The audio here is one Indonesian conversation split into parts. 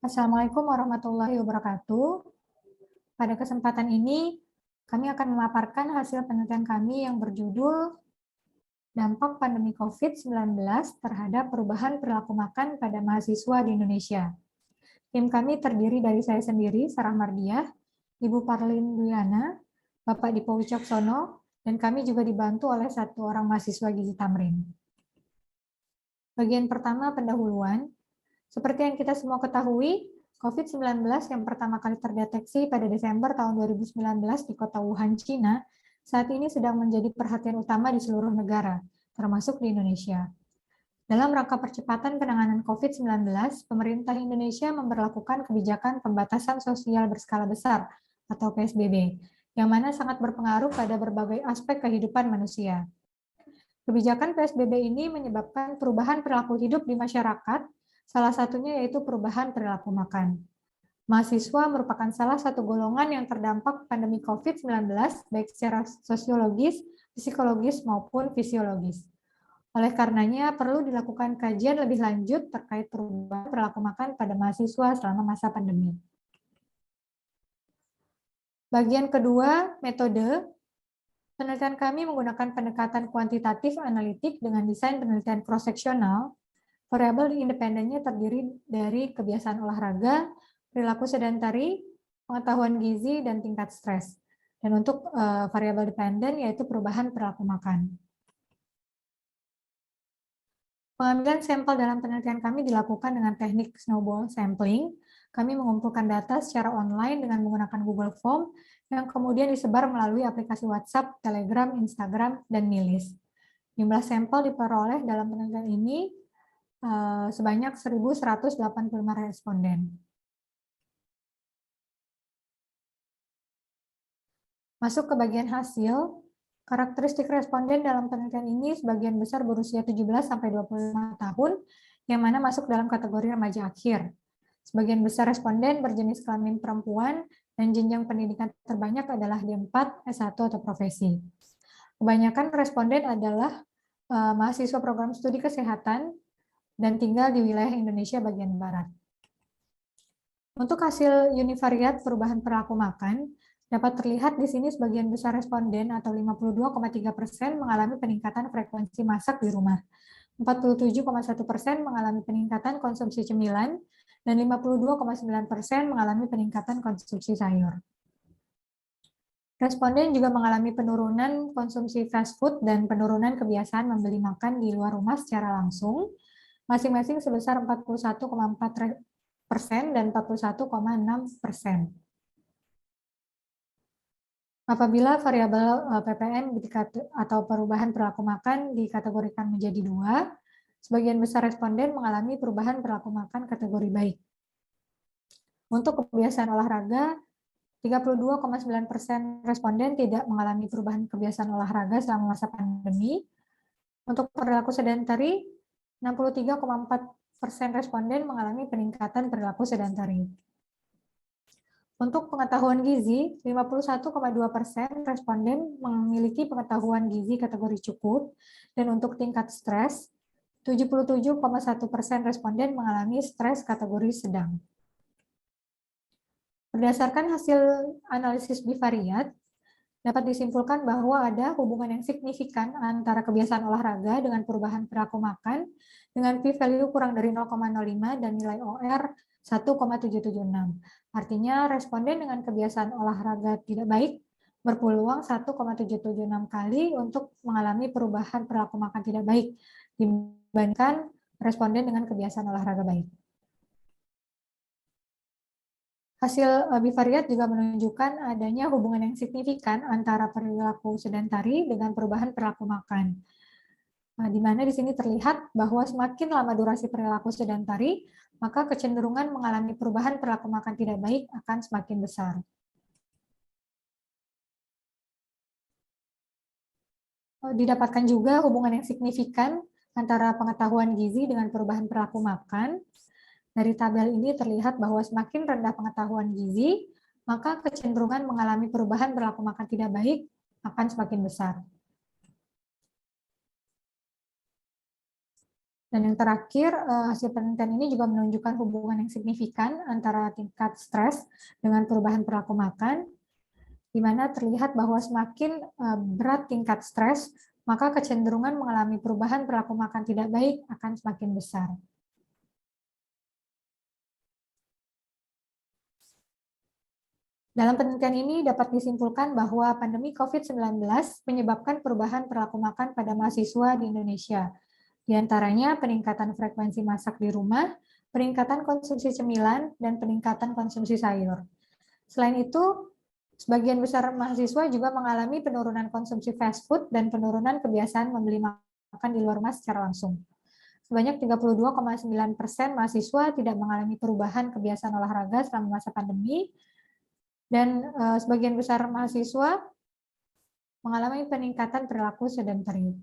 Assalamualaikum warahmatullahi wabarakatuh. Pada kesempatan ini, kami akan memaparkan hasil penelitian kami yang berjudul Dampak Pandemi COVID-19 terhadap perubahan perilaku makan pada mahasiswa di Indonesia. Tim kami terdiri dari saya sendiri, Sarah Mardiah, Ibu Parlin Duyana, Bapak Dipo Wicaksono, dan kami juga dibantu oleh satu orang mahasiswa gizi Tamrin. Bagian pertama, pendahuluan. Seperti yang kita semua ketahui, COVID-19 yang pertama kali terdeteksi pada Desember tahun 2019 di kota Wuhan, China, saat ini sedang menjadi perhatian utama di seluruh negara, termasuk di Indonesia. Dalam rangka percepatan penanganan COVID-19, pemerintah Indonesia memberlakukan kebijakan pembatasan sosial berskala besar atau PSBB, yang mana sangat berpengaruh pada berbagai aspek kehidupan manusia. Kebijakan PSBB ini menyebabkan perubahan perilaku hidup di masyarakat, salah satunya yaitu perubahan perilaku makan. Mahasiswa merupakan salah satu golongan yang terdampak pandemi COVID-19, baik secara sosiologis, psikologis, maupun fisiologis. Oleh karenanya, perlu dilakukan kajian lebih lanjut terkait perubahan perilaku makan pada mahasiswa selama masa pandemi. Bagian kedua, metode. Penelitian kami menggunakan pendekatan kuantitatif analitik dengan desain penelitian cross-seksional. Variabel independennya terdiri dari kebiasaan olahraga, perilaku sedentari, pengetahuan gizi, dan tingkat stres. Dan untuk variabel dependen yaitu perubahan perilaku makan. Pengambilan sampel dalam penelitian kami dilakukan dengan teknik snowball sampling. Kami mengumpulkan data secara online dengan menggunakan Google Form yang kemudian disebar melalui aplikasi WhatsApp, Telegram, Instagram, dan Nilis. Jumlah sampel diperoleh dalam penelitian ini sebanyak 1.185 responden. Masuk ke bagian hasil, karakteristik responden dalam penelitian ini sebagian besar berusia 17-25 tahun, yang mana masuk dalam kategori remaja akhir. Sebagian besar responden berjenis kelamin perempuan, dan jenjang pendidikan terbanyak adalah D4, S1, atau profesi. Kebanyakan responden adalah mahasiswa program studi kesehatan dan tinggal di wilayah Indonesia bagian barat. Untuk hasil univariat perubahan perilaku makan, dapat terlihat di sini sebagian besar responden atau 52,3% mengalami peningkatan frekuensi masak di rumah, 47,1% mengalami peningkatan konsumsi cemilan, dan 52,9% mengalami peningkatan konsumsi sayur. Responden juga mengalami penurunan konsumsi fast food dan penurunan kebiasaan membeli makan di luar rumah secara langsung, masing-masing sebesar 41,4% dan 41,6%. Apabila variabel PPM atau perubahan perilaku makan dikategorikan menjadi 2, sebagian besar responden mengalami perubahan perilaku makan kategori baik. Untuk kebiasaan olahraga, 32,9% responden tidak mengalami perubahan kebiasaan olahraga selama masa pandemi. Untuk perilaku sedentari, 63,4% responden mengalami peningkatan perilaku sedentari. Untuk pengetahuan gizi, 51,2% responden memiliki pengetahuan gizi kategori cukup, dan untuk tingkat stres, 77,1% responden mengalami stres kategori sedang. Berdasarkan hasil analisis bivariat, dapat disimpulkan bahwa ada hubungan yang signifikan antara kebiasaan olahraga dengan perubahan perilaku makan dengan p-value kurang dari 0,05 dan nilai OR 1,776. Artinya responden dengan kebiasaan olahraga tidak baik berpeluang 1,776 kali untuk mengalami perubahan perilaku makan tidak baik dibandingkan responden dengan kebiasaan olahraga baik. Hasil bivariat juga menunjukkan adanya hubungan yang signifikan antara perilaku sedentari dengan perubahan perilaku makan. Nah, di mana di sini terlihat bahwa semakin lama durasi perilaku sedentari, maka kecenderungan mengalami perubahan perilaku makan tidak baik akan semakin besar. Didapatkan juga hubungan yang signifikan antara pengetahuan gizi dengan perubahan perilaku makan. Dari tabel ini terlihat bahwa semakin rendah pengetahuan gizi, maka kecenderungan mengalami perubahan perilaku makan tidak baik akan semakin besar. Dan yang terakhir, hasil penelitian ini juga menunjukkan hubungan yang signifikan antara tingkat stres dengan perubahan perilaku makan, di mana terlihat bahwa semakin berat tingkat stres, maka kecenderungan mengalami perubahan perilaku makan tidak baik akan semakin besar. Dalam penelitian ini dapat disimpulkan bahwa pandemi COVID-19 menyebabkan perubahan perilaku makan pada mahasiswa di Indonesia. Di antaranya peningkatan frekuensi masak di rumah, peningkatan konsumsi cemilan, dan peningkatan konsumsi sayur. Selain itu, sebagian besar mahasiswa juga mengalami penurunan konsumsi fast food dan penurunan kebiasaan membeli makan di luar rumah secara langsung. Sebanyak 32,9% mahasiswa tidak mengalami perubahan kebiasaan olahraga selama masa pandemi, dan sebagian besar mahasiswa mengalami peningkatan perilaku sedentary.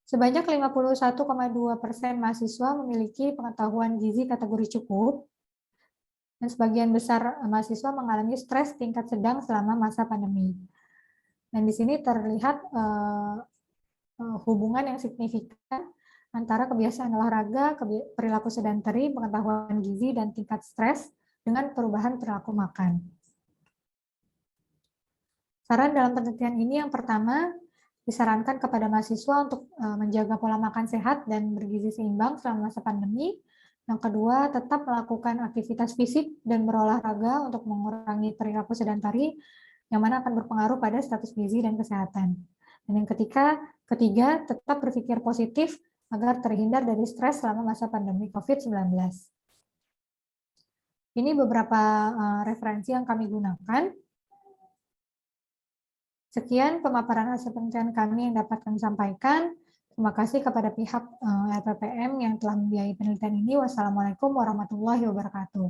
Sebanyak 51,2% mahasiswa memiliki pengetahuan gizi kategori cukup, dan sebagian besar mahasiswa mengalami stres tingkat sedang selama masa pandemi. Dan di sini terlihat hubungan yang signifikan antara kebiasaan olahraga, perilaku sedentary, pengetahuan gizi, dan tingkat stres dengan perubahan perilaku makan. Saran dalam penelitian ini yang pertama, disarankan kepada mahasiswa untuk menjaga pola makan sehat dan bergizi seimbang selama masa pandemi. Yang kedua, tetap melakukan aktivitas fisik dan berolahraga untuk mengurangi perilaku sedentary, yang mana akan berpengaruh pada status gizi dan kesehatan. Dan yang ketiga, tetap berpikir positif agar terhindar dari stres selama masa pandemi COVID-19. Ini beberapa referensi yang kami gunakan. Sekian pemaparan hasil penelitian kami yang dapat kami sampaikan. Terima kasih kepada pihak LPPM yang telah membiayai penelitian ini. Wassalamualaikum warahmatullahi wabarakatuh.